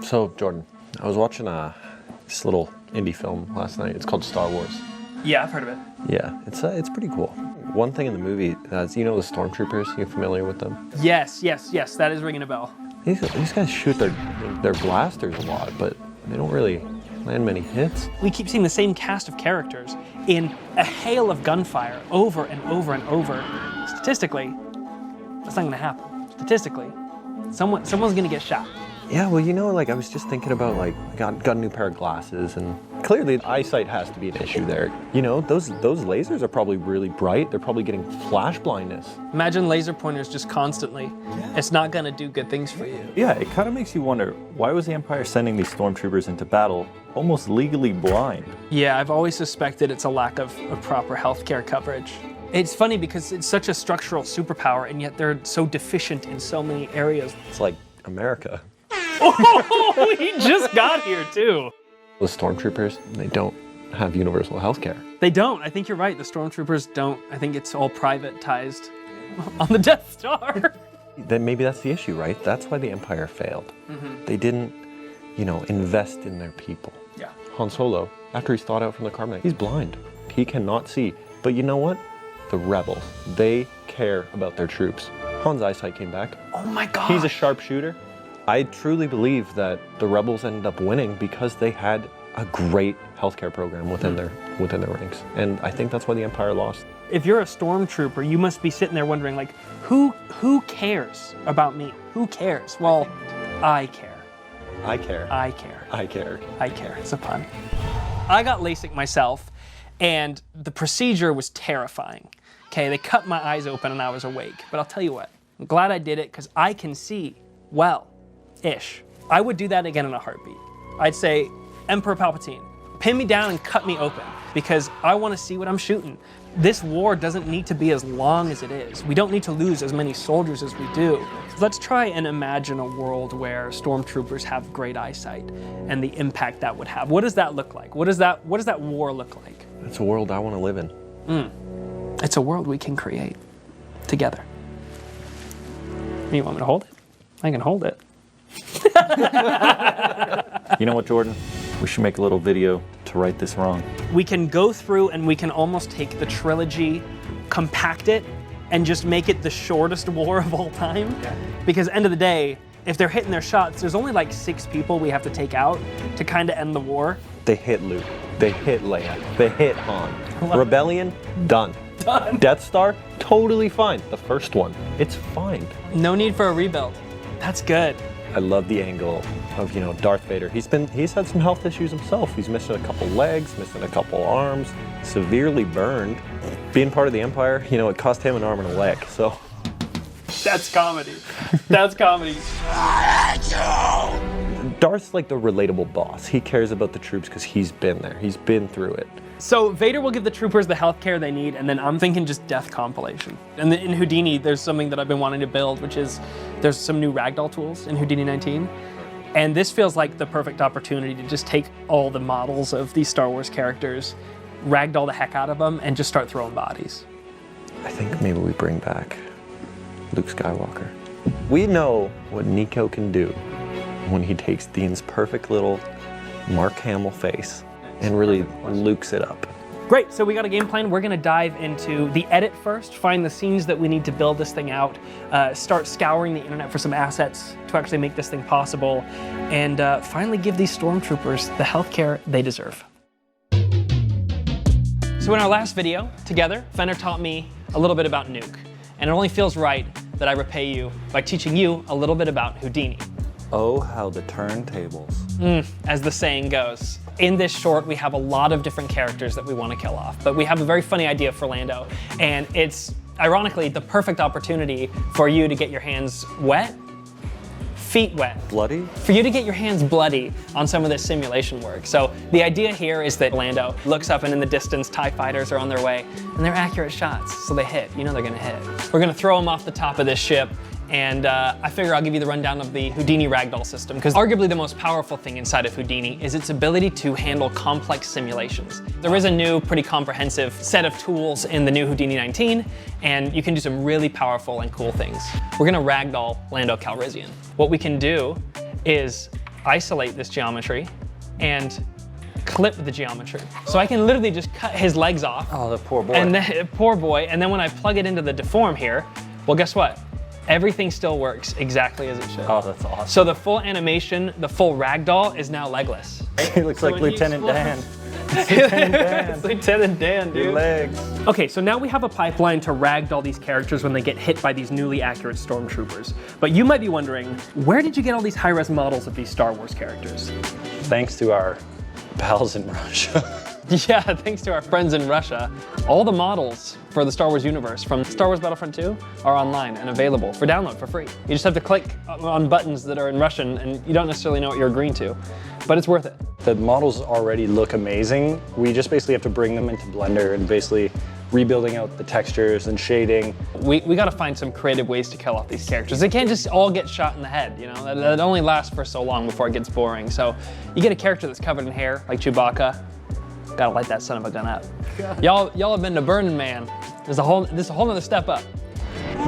So, Jordan, I was watching this little indie film last night. It's called Star Wars. Yeah, I've heard of it. Yeah, it's pretty cool. One thing in the movie is, you know the Stormtroopers? You familiar with them? Yes, that is ringing a bell. These guys shoot their blasters a lot, but they don't really land many hits. We keep seeing the same cast of characters in a hail of gunfire over and over and over. Statistically, that's not gonna happen. Statistically, someone's gonna get shot. Yeah, well, you know, like I was just thinking about, like, I got a new pair of glasses, and clearly eyesight has to be an issue there. You know, those lasers are probably really bright. They're probably getting flash blindness. Imagine laser pointers just constantly. Yeah. It's not gonna do good things for you. Yeah, it kind of makes you wonder, why was the Empire sending these stormtroopers into battle almost legally blind? Yeah, I've always suspected it's a lack of proper healthcare coverage. It's funny because it's such a structural superpower, and yet they're so deficient in so many areas. It's like America. Oh, he just got here too. The Stormtroopers, they don't have universal health care. They don't. I think you're right. The Stormtroopers don't. I think it's all privatized on the Death Star. Then maybe that's the issue, right? That's why the Empire failed. Mm-hmm. They didn't, you know, invest in their people. Yeah. Han Solo, after he's thawed out from the carbonite, he's blind. He cannot see. But you know what? The rebels, they care about their troops. Han's eyesight came back. Oh my God. He's a sharpshooter. I truly believe that the rebels ended up winning because they had a great healthcare program within their ranks. And I think that's why the Empire lost. If you're a stormtrooper, you must be sitting there wondering, like, who cares about me? Who cares? Well, I care. I care. I care. I care. I care. It's a pun. I got LASIK myself, and the procedure was terrifying. Okay, they cut my eyes open and I was awake. But I'll tell you what, I'm glad I did it because I can see well-ish. I would do that again in a heartbeat. I'd say, Emperor Palpatine, pin me down and cut me open because I want to see what I'm shooting. This war doesn't need to be as long as it is. We don't need to lose as many soldiers as we do. Let's try and imagine a world where stormtroopers have great eyesight and the impact that would have. What does that look like? What does that war look like? It's a world I want to live in. It's a world we can create together. You want me to hold it? I can hold it. You know what, Jordan? We should make a little video to right this wrong. We can go through and we can almost take the trilogy, compact it, and just make it the shortest war of all time. Yeah. Because end of the day, if they're hitting their shots, there's only like 6 people we have to take out to kind of end the war. They hit Luke. They hit Leia. They hit Han. Rebellion, done. Done. Death Star, totally fine. The first one, it's fine. No need for a rebuild. That's good. I love the angle of, you know, Darth Vader. He's had some health issues himself. He's missing a couple legs, missing a couple arms, severely burned. Being part of the Empire, you know, it cost him an arm and a leg, so. That's comedy. That's comedy. Darth's like the relatable boss. He cares about the troops because he's been there. He's been through it. So Vader will give the troopers the health care they need, and then I'm thinking just death compilation. And in Houdini, there's something that I've been wanting to build, which is there's some new ragdoll tools in Houdini 19. And this feels like the perfect opportunity to just take all the models of these Star Wars characters, ragdoll the heck out of them, and just start throwing bodies. I think maybe we bring back Luke Skywalker. We know what Nico can do when he takes Dean's perfect little Mark Hamill face and really lukes it up. Great, so we got a game plan. We're gonna dive into the edit first, find the scenes that we need to build this thing out, start scouring the internet for some assets to actually make this thing possible, and finally give these stormtroopers the healthcare they deserve. So in our last video together, Fenner taught me a little bit about Nuke, and it only feels right that I repay you by teaching you a little bit about Houdini. Oh, how the turntables. As the saying goes. In this short, we have a lot of different characters that we want to kill off, but we have a very funny idea for Lando, and it's ironically the perfect opportunity for you to get your hands wet, feet wet. Bloody? For you to get your hands bloody on some of this simulation work. So the idea here is that Lando looks up and in the distance, TIE fighters are on their way, and they're accurate shots, so they hit. You know they're gonna hit. We're gonna throw them off the top of this ship, and I figure I'll give you the rundown of the Houdini ragdoll system, because arguably the most powerful thing inside of Houdini is its ability to handle complex simulations. There is a new, pretty comprehensive set of tools in the new Houdini 19, and you can do some really powerful and cool things. We're gonna ragdoll Lando Calrissian. What we can do is isolate this geometry and clip the geometry. So I can literally just cut his legs off. Oh, the poor boy. And then, poor boy. And then when I plug it into the deform here, well, guess what? Everything still works exactly as it should. Oh, that's awesome. So the full animation, the full ragdoll is now legless. He looks like Lieutenant Dan. It's Lieutenant Dan, dude. Your legs. Okay, so now we have a pipeline to ragdoll these characters when they get hit by these newly accurate Stormtroopers. But you might be wondering, where did you get all these high-res models of these Star Wars characters? Thanks to our pals in Russia. Yeah, thanks to our friends in Russia. All the models for the Star Wars universe from Star Wars Battlefront 2 are online and available for download for free. You just have to click on buttons that are in Russian and you don't necessarily know what you're agreeing to, but it's worth it. The models already look amazing. We just basically have to bring them into Blender and basically rebuilding out the textures and shading. We gotta find some creative ways to kill off these characters. They can't just all get shot in the head, you know? That only lasts for so long before it gets boring. So you get a character that's covered in hair, like Chewbacca, gotta light that son of a gun up. Y'all have been to Burning Man. This is a whole nother step up.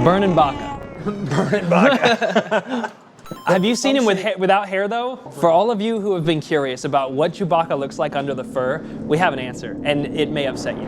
Burning Baka. Burning Baka. Have you seen him without hair though? For all of you who have been curious about what Chewbacca looks like under the fur, we have an answer, and it may upset you.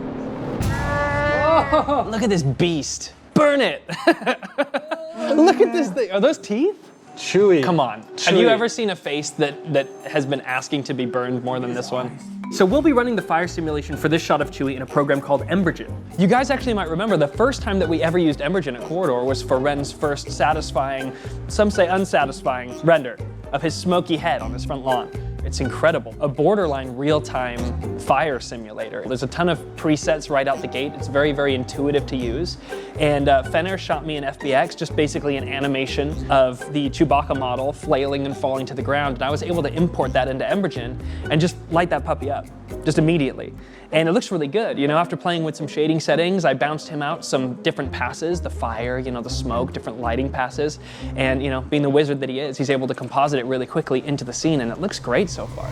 Oh, look at this beast. Burn it. Look at this thing. Are those teeth? Chewy. Come on. Chewy. Have you ever seen a face that has been asking to be burned more than this one? So we'll be running the fire simulation for this shot of Chewie in a program called Embergen. You guys actually might remember the first time that we ever used Embergen at Corridor was for Ren's first satisfying, some say unsatisfying, render of his smoky head on his front lawn. It's incredible. A borderline real-time fire simulator. There's a ton of presets right out the gate. It's very, very intuitive to use. And Fenner shot me an FBX, just basically an animation of the Chewbacca model flailing and falling to the ground. And I was able to import that into Embergen and just light that puppy up, just immediately. And it looks really good. You know, after playing with some shading settings, I bounced him out some different passes, the fire, you know, the smoke, different lighting passes. And, you know, being the wizard that he is, he's able to composite it really quickly into the scene, and it looks great so far.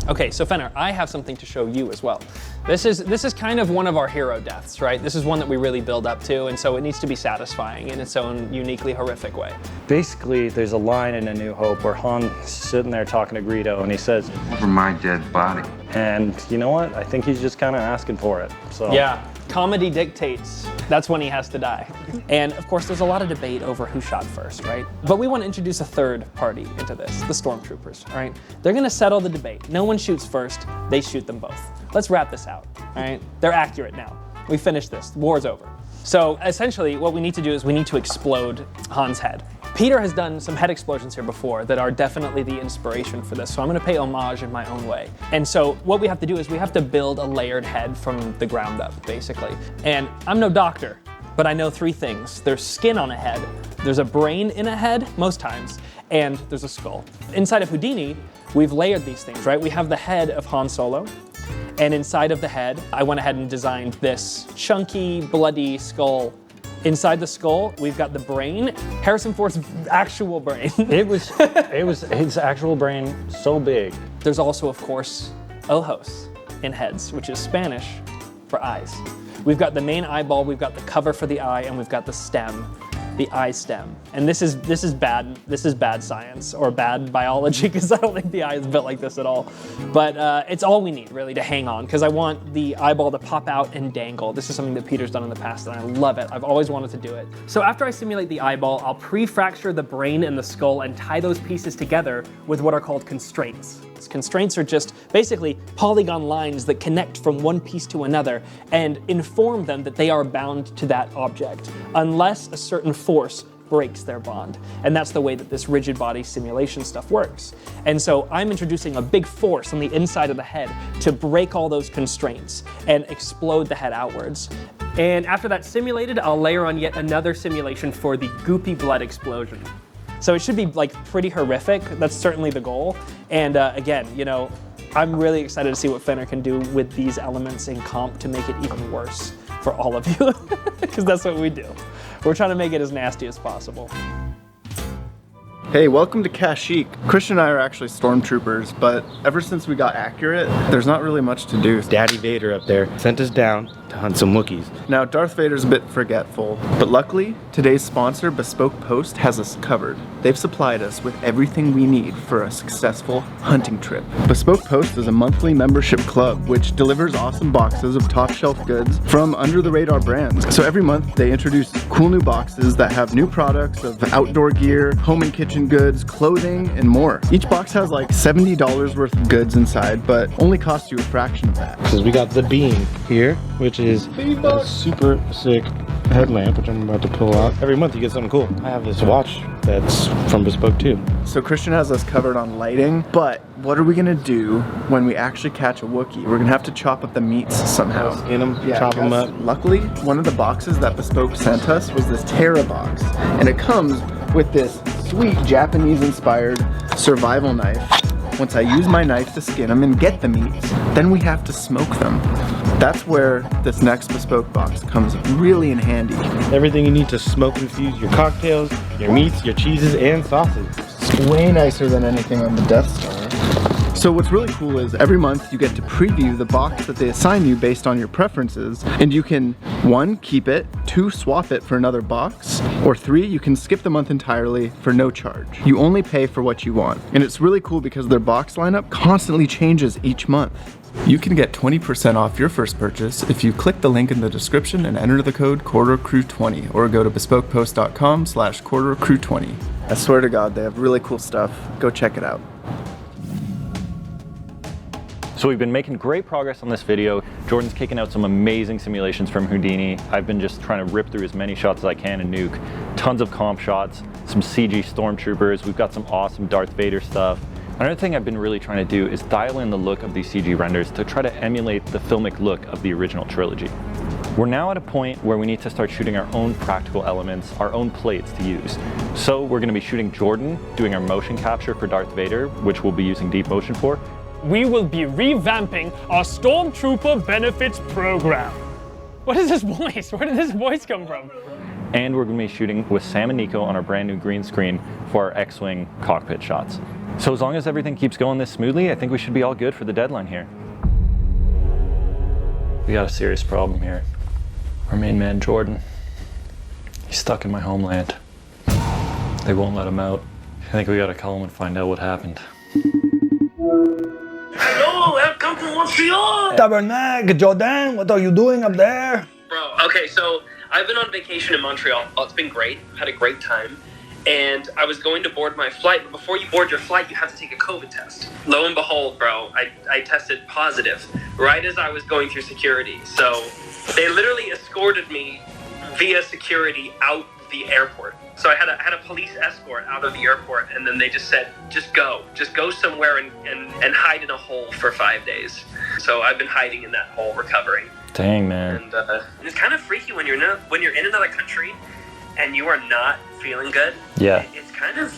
Okay, so Fenner, I have something to show you as well. This is kind of one of our hero deaths, right? This is one that we really build up to, and so it needs to be satisfying in its own uniquely horrific way. Basically, there's a line in A New Hope where Han's sitting there talking to Greedo and he says, "Over my dead body." and you know what? I think he's just kind of asking for it. So Yeah, comedy dictates. That's when he has to die. And of course, there's a lot of debate over who shot first, right? But we want to introduce a third party into this, the Stormtroopers, all right? They're gonna settle the debate. No one shoots first, they shoot them both. Let's wrap this out, all right? They're accurate now. We finished this, war's over. So essentially, what we need to do is we need to explode Han's head. Peter has done some head explosions here before that are definitely the inspiration for this, so I'm gonna pay homage in my own way. And so what we have to do is we have to build a layered head from the ground up, basically. And I'm no doctor, but I know three things. There's skin on a head, there's a brain in a head, most times, and there's a skull. Inside of Houdini, we've layered these things, right? We have the head of Han Solo, and inside of the head, I went ahead and designed this chunky, bloody skull. Inside the skull, we've got the brain, Harrison Ford's actual brain. it was his actual brain so big. There's also, of course, ojos in heads, which is Spanish for eyes. We've got the main eyeball, we've got the cover for the eye, and we've got the stem, the eye stem. And this is bad science or bad biology, because I don't think the eye is built like this at all. But it's all we need really to hang on, because I want the eyeball to pop out and dangle. This is something that Peter's done in the past and I love it. I've always wanted to do it. So after I simulate the eyeball, I'll pre-fracture the brain and the skull and tie those pieces together with what are called constraints. Constraints are just basically polygon lines that connect from one piece to another and inform them that they are bound to that object, unless a certain force breaks their bond. And that's the way that this rigid body simulation stuff works. And so I'm introducing a big force on the inside of the head to break all those constraints and explode the head outwards. And after that's simulated, I'll layer on yet another simulation for the goopy blood explosion. So it should be like pretty horrific. That's certainly the goal. And again, you know, I'm really excited to see what Fenner can do with these elements in comp to make it even worse for all of you, because that's what we do. We're trying to make it as nasty as possible. Hey, welcome to Kashyyyk. Christian and I are actually Stormtroopers, but ever since we got accurate, there's not really much to do. Daddy Vader up there sent us down to hunt some Wookiees. Now, Darth Vader's a bit forgetful, but luckily, today's sponsor, Bespoke Post, has us covered. They've supplied us with everything we need for a successful hunting trip. Bespoke Post is a monthly membership club which delivers awesome boxes of top shelf goods from under-the-radar brands. So every month, they introduce cool new boxes that have new products of outdoor gear, home and kitchen goods, clothing, and more. Each box has like $70 worth of goods inside, but only costs you a fraction of that. Because we got the Beam here, which is a super sick headlamp, which I'm about to pull out. Every month you get something cool. I have this watch that's from Bespoke too. So Christian has us covered on lighting, but what are we gonna do when we actually catch a Wookiee? We're gonna have to chop up the meats somehow. Skin them, chop them up. Luckily, one of the boxes that Bespoke sent us was this Terra box, and it comes with this sweet Japanese-inspired survival knife. Once I use my knife to skin them and get the meats, then we have to smoke them. That's where this next Bespoke box comes really in handy. Everything you need to smoke infuse your cocktails, your meats, your cheeses, and sauces. It's way nicer than anything on the Death Star. So what's really cool is every month you get to preview the box that they assign you based on your preferences, and you can 1, keep it, 2, swap it for another box, or 3, you can skip the month entirely for no charge. You only pay for what you want. And it's really cool because their box lineup constantly changes each month. You can get 20% off your first purchase if you click the link in the description and enter the code CorridorCrew20, or go to bespokepost.com/CorridorCrew20. I swear to God, they have really cool stuff. Go check it out. So we've been making great progress on this video. Jordan's kicking out some amazing simulations from Houdini. I've been just trying to rip through as many shots as I can in Nuke. Tons of comp shots, some CG Stormtroopers. We've got some awesome Darth Vader stuff. Another thing I've been really trying to do is dial in the look of these CG renders to try to emulate the filmic look of the original trilogy. We're now at a point where we need to start shooting our own practical elements, our own plates to use. So we're gonna be shooting Jordan, doing our motion capture for Darth Vader, which we'll be using deep motion for. We will be revamping our Stormtrooper benefits program. What is this voice? Where did this voice come from? And we're gonna be shooting with Sam and Nico on our brand new green screen for our X-Wing cockpit shots. So as long as everything keeps going this smoothly, I think we should be all good for the deadline here. We got a serious problem here. Our main man, Jordan, he's stuck in my homeland. They won't let him out. I think we gotta call him and find out what happened. Hello, welcome to Montreal! Tabernacle, Jordan, what are you doing up there? Bro, okay, so I've been on vacation in Montreal. Oh, it's been great. Had a great time. And I was going to board my flight, but before you board your flight, you have to take a COVID test. Lo and behold, bro, I tested positive right as I was going through security. So they literally escorted me via security out the airport. So I had a police escort out of the airport, and then they just said, just go somewhere and hide in a hole for 5 days. So I've been hiding in that hole, recovering. Dang, man. And it's kind of freaky when you're in another country and you are not feeling good. Yeah. It's kind of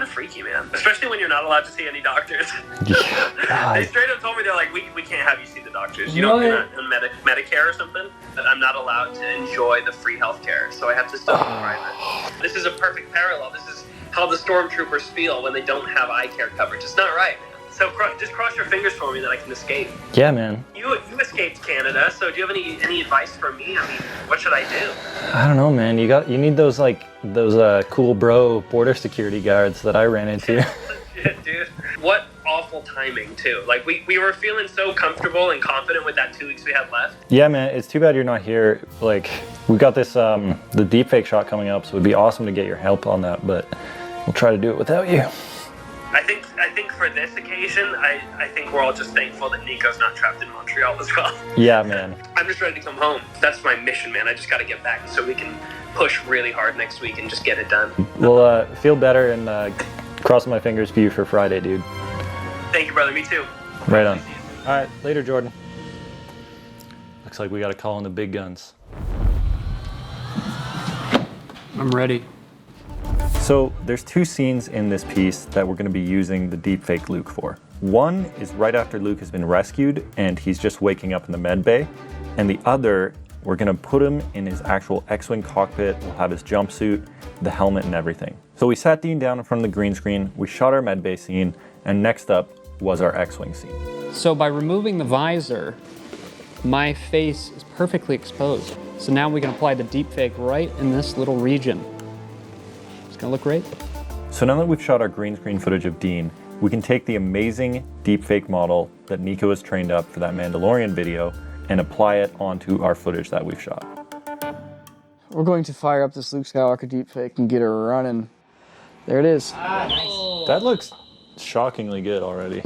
freaky, man. Especially when you're not allowed to see any doctors. Yeah. They straight up told me, they're like, we can't have you see the doctors. You know, you're not on Medicare or something. But I'm not allowed to enjoy the free healthcare, so I have to still go private. This is a perfect parallel. This is how the Stormtroopers feel when they don't have eye care coverage. It's not right, man. So just cross your fingers for me that I can escape. Yeah, man. You escaped Canada, so do you have any advice for me? I mean, what should I do? I don't know, man. You need those cool bro border security guards that I ran into. Shit, dude. What awful timing too. Like we were feeling so comfortable and confident with that 2 weeks we had left. Yeah, man. It's too bad you're not here. Like, we got this the deepfake shot coming up, so it'd be awesome to get your help on that. But we'll try to do it without you. I think for this occasion, I think we're all just thankful that Nico's not trapped in Montreal as well. Yeah, man. I'm just ready to come home. That's my mission, man. I just got to get back so we can push really hard next week and just get it done. Well, feel better, and crossing my fingers for you for Friday, dude. Thank you, brother. Me too. Right on. All right, later, Jordan. Looks like we got to call in the big guns. I'm ready. So there's 2 scenes in this piece that we're going to be using the deepfake Luke for. One is right after Luke has been rescued and he's just waking up in the med bay. And the other, we're going to put him in his actual X-Wing cockpit. We'll have his jumpsuit. the helmet and everything. So we sat Dean down in front of the green screen, we shot our medbay scene, and next up was our X-Wing scene. So by removing the visor, my face is perfectly exposed. So now we can apply the deepfake right in this little region. It's gonna look great. So now that we've shot our green screen footage of Dean, we can take the amazing deepfake model that Nico has trained up for that Mandalorian video and apply it onto our footage that we've shot. We're going to fire up this Luke Skywalker deepfake and get her running. There it is. That looks shockingly good already.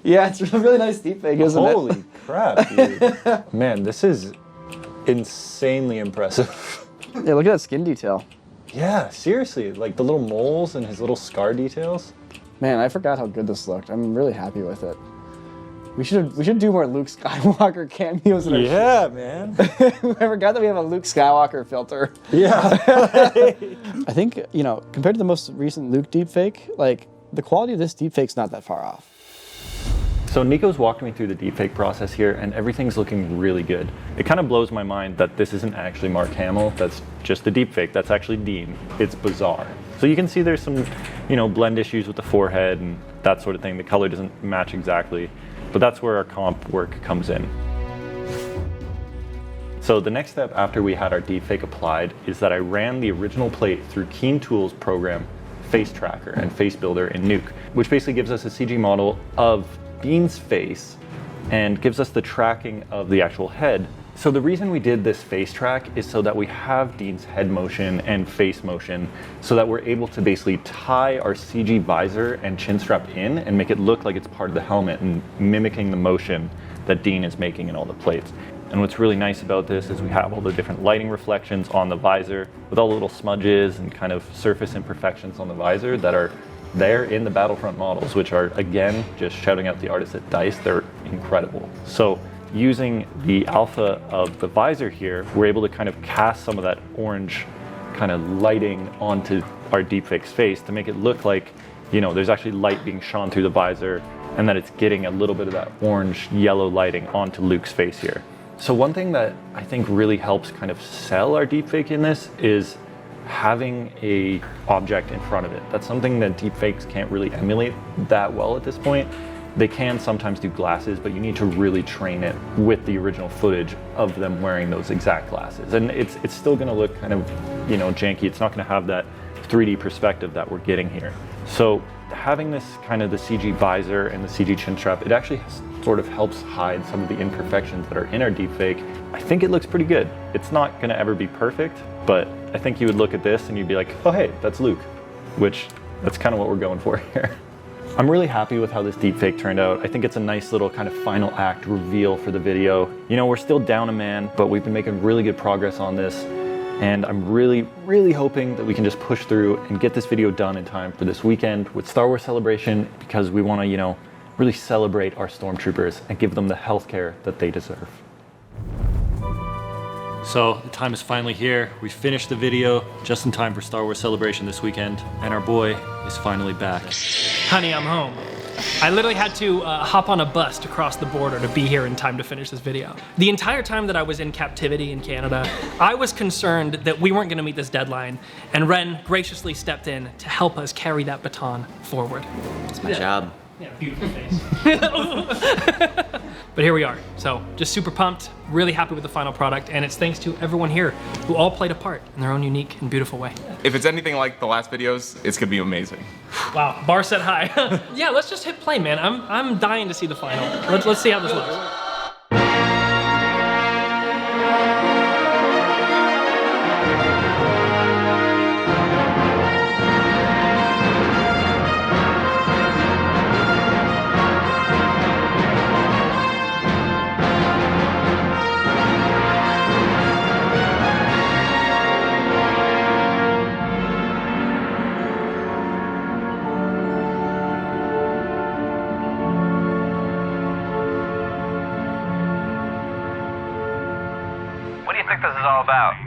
Yeah, it's a really nice deepfake, isn't it? Holy crap, dude. Man, this is insanely impressive. Yeah, look at that skin detail. Yeah, seriously, like the little moles and his little scar details. Man, I forgot how good this looked. I'm really happy with it. We should do more Luke Skywalker cameos in our Yeah, man. I forgot that we have a Luke Skywalker filter. Yeah. I think, you know, compared to the most recent Luke deepfake, like, the quality of this deepfake's not that far off. So Nico's walked me through the deepfake process here, and everything's looking really good. It kind of blows my mind that this isn't actually Mark Hamill, that's just the deepfake, that's actually Dean. It's bizarre. So you can see there's some, you know, blend issues with the forehead and that sort of thing. The color doesn't match exactly, but that's where our comp work comes in. So the next step after we had our deepfake applied is that I ran the original plate through Keen Tools program Face Tracker and Face Builder in Nuke, which basically gives us a CG model of Dean's face and gives us the tracking of the actual head. So the reason we did this face track is so that we have Dean's head motion and face motion so that we're able to basically tie our CG visor and chin strap in and make it look like it's part of the helmet and mimicking the motion that Dean is making in all the plates. And what's really nice about this is we have all the different lighting reflections on the visor with all the little smudges and kind of surface imperfections on the visor that are there in the Battlefront models, which are, again, just shouting out the artists at DICE, they're incredible. So using the alpha of the visor here, we're able to kind of cast some of that orange kind of lighting onto our deepfake's face to make it look like, you know, there's actually light being shone through the visor and that it's getting a little bit of that orange yellow lighting onto Luke's face here. So one thing that I think really helps kind of sell our deepfake in this is having a object in front of it. That's something that deepfakes can't really emulate that well at this point. They can sometimes do glasses, but you need to really train it with the original footage of them wearing those exact glasses. And it's still gonna look kind of, you know, janky. It's not gonna have that 3D perspective that we're getting here. So having this kind of the CG visor and the CG chin strap, it actually sort of helps hide some of the imperfections that are in our deepfake. I think it looks pretty good. It's not gonna ever be perfect, but I think you would look at this and you'd be like, oh hey, that's Luke, which that's kind of what we're going for here. I'm really happy with how this deepfake turned out. I think it's a nice little kind of final act reveal for the video. You know, we're still down a man, but we've been making really good progress on this. And I'm really, really hoping that we can just push through and get this video done in time for this weekend with Star Wars Celebration, because we want to, you know, really celebrate our Stormtroopers and give them the healthcare that they deserve. So the time is finally here. We finished the video just in time for Star Wars Celebration this weekend, and our boy is finally back. Honey, I'm home. I literally had to hop on a bus to cross the border to be here in time to finish this video. The entire time that I was in captivity in Canada, I was concerned that we weren't gonna meet this deadline, and Ren graciously stepped in to help us carry that baton forward. It's my job. Yeah, beautiful face. But here we are. So just super pumped, really happy with the final product, and it's thanks to everyone here who all played a part in their own unique and beautiful way. If it's anything like the last videos, it's gonna be amazing. Wow, bar set high. Yeah, let's just hit play, man. I'm dying to see the final. Let's see how this looks.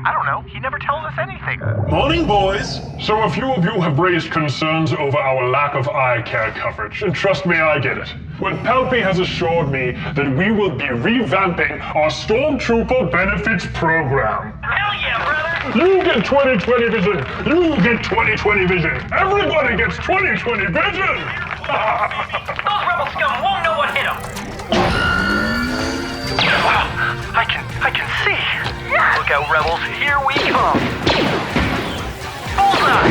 I don't know. He never tells us anything. Morning, boys. So a few of you have raised concerns over our lack of eye care coverage, and trust me, I get it. Well, Palpy has assured me that we will be revamping our Stormtrooper benefits program. Hell yeah, brother! You get 20/20 vision. You get 20/20 vision. Everybody gets 20/20 vision. Those rebel scum won't know what hit them. I can see. Yes. Look out, rebels. Here we come. Bullseye.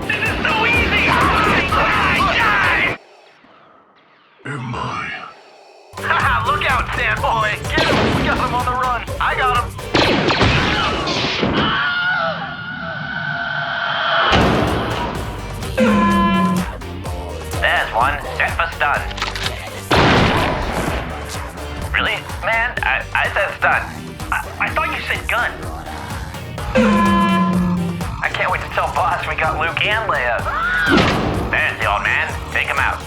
This is so easy. Die. Am I? Haha, look out, Sandboy. Get him. Got him on the run. I got him. There's one. Set for stun. Really? Man, I said stun. I thought you said gun. I can't wait to tell boss we got Luke and Leia. There's the old man. Take him out.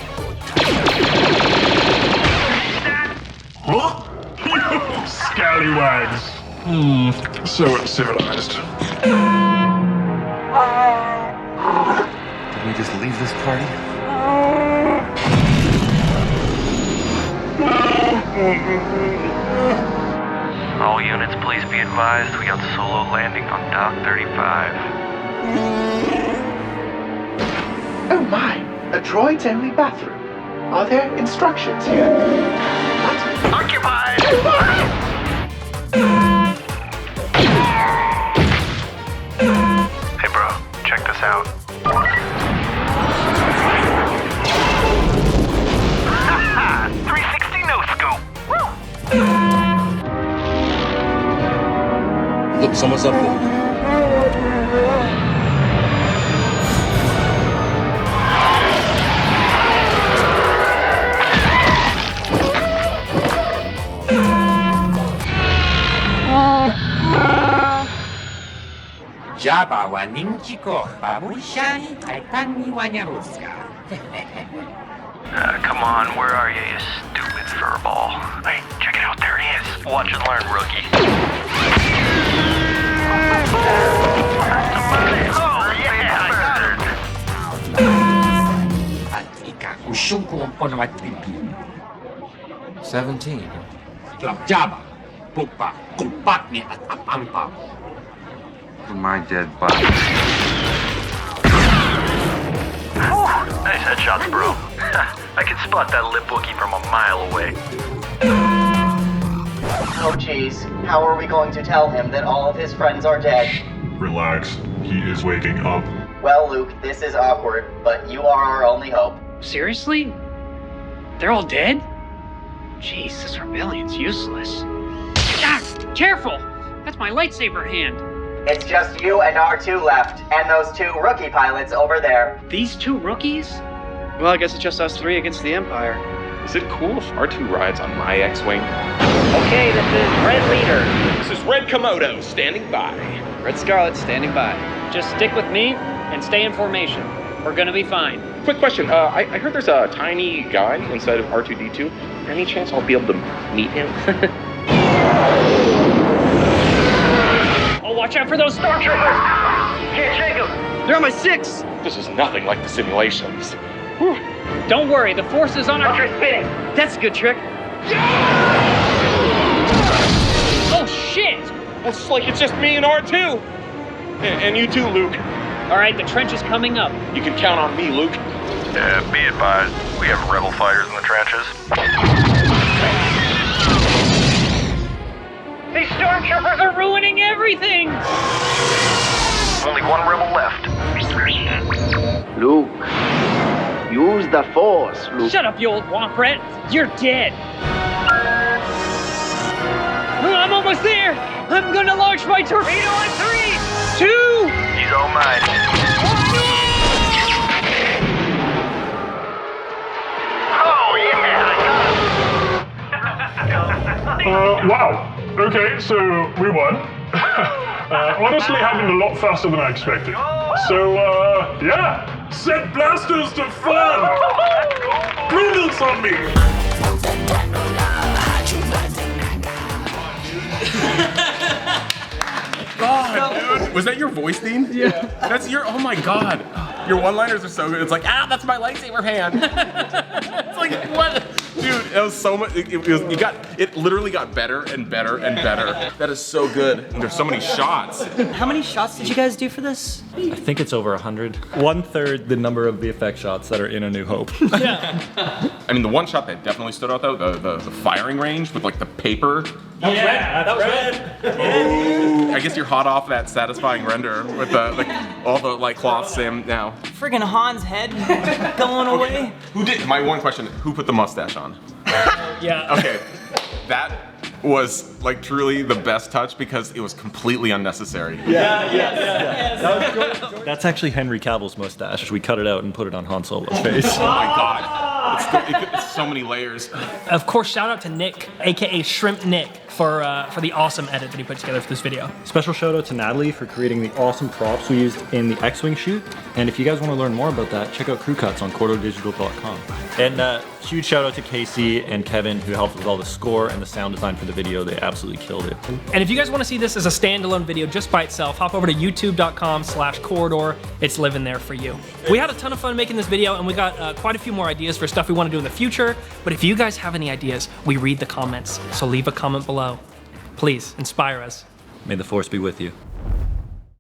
Huh? You scallywags. So uncivilized. Did we just leave this party? All units, please be advised, we got solo landing on Dock 35. Oh my, a droid's-only bathroom. Are there instructions here? What? Occupied! Hey bro, check this out. 360 no scope. Look, someone's up there. Jabba wa ninchiko babushani kaitani wanyaruska. Come on, where are you, you stupid furball? Hey, check it out, there he is. Watch and learn, rookie. Oh, yeah, Atika kushuku mpono wa tripi. 17. Jabba, pupa, kumpatni at apampa. My dead body. Nice headshots, bro. I can spot that lip Wookie from a mile away. Oh geez, how are we going to tell him that all of his friends are dead? Relax, he is waking up. Well, Luke, this is awkward, but you are our only hope. Seriously? They're all dead? Jeez, this rebellion's useless. Ah, careful! That's my lightsaber hand. It's just you and R2 left, and those two rookie pilots over there. These two rookies? Well, I guess it's just us three against the Empire. Is it cool if R2 rides on my X-Wing? Okay, this is Red Leader. This is Red Komodo, standing by. Red Scarlet standing by. Just stick with me and stay in formation. We're gonna be fine. Quick question, I heard there's a tiny guy inside of R2-D2. Any chance I'll be able to meet him? Oh, watch out for those Stormtroopers! Can't shake him! They're on my 6! This is nothing like the simulations. Whew. Don't worry, the force is on our... Ultra spinning! That's a good trick. Oh, shit! It's like it's just me and R2. And you too, Luke. All right, the trench is coming up. You can count on me, Luke. Yeah, be advised, we have rebel fighters in the trenches. These Stormtroopers are ruining everything! Only one rebel left. Luke, use the Force, Luke. Shut up, you old womp rat! You're dead! I'm almost there! I'm gonna launch my torpedo in 3, 2... He's all mine. Oh, yeah, I got him! Wow. Okay, so we won. Honestly, happened a lot faster than I expected. So, yeah, set blasters to fun! Prudence on me! God, dude. Was that your voice, Dean? Yeah. That's your, oh my God. Your one-liners are so good. It's like, that's my lightsaber hand. It's like, what? Dude, that was so much. It literally got better and better and better. That is so good. And there's so many shots. How many shots did you guys do for this? I think it's over 100. 1/3 the number of VFX shots that are in A New Hope. I mean, the one shot that definitely stood out though, the firing range with like the paper. That was red. I guess you're hot off that satisfying render with all the like cloths in now. Friggin' Han's head going away. Who did? My one question: who put the mustache on? Yeah. Okay, that was like truly the best touch because it was completely unnecessary. That's actually Henry Cavill's mustache. We cut it out and put it on Han Solo's face. Oh my god. It's so many layers. Of course, shout out to Nick, aka Shrimp Nick, for the awesome edit that he put together for this video. Special shout out to Natalie for creating the awesome props we used in the X-Wing shoot. And if you guys want to learn more about that, check out crew cuts on cordodigital.com. And huge shout out to Casey and Kevin who helped with all the score and the sound design for the video. They absolutely killed it. And if you guys want to see this as a standalone video just by itself, hop over to youtube.com/corridor. It's living there for you. We had a ton of fun making this video and we got quite a few more ideas for stuff we want to do in the future. But if you guys have any ideas, we read the comments. So leave a comment below. Please inspire us. May the Force be with you.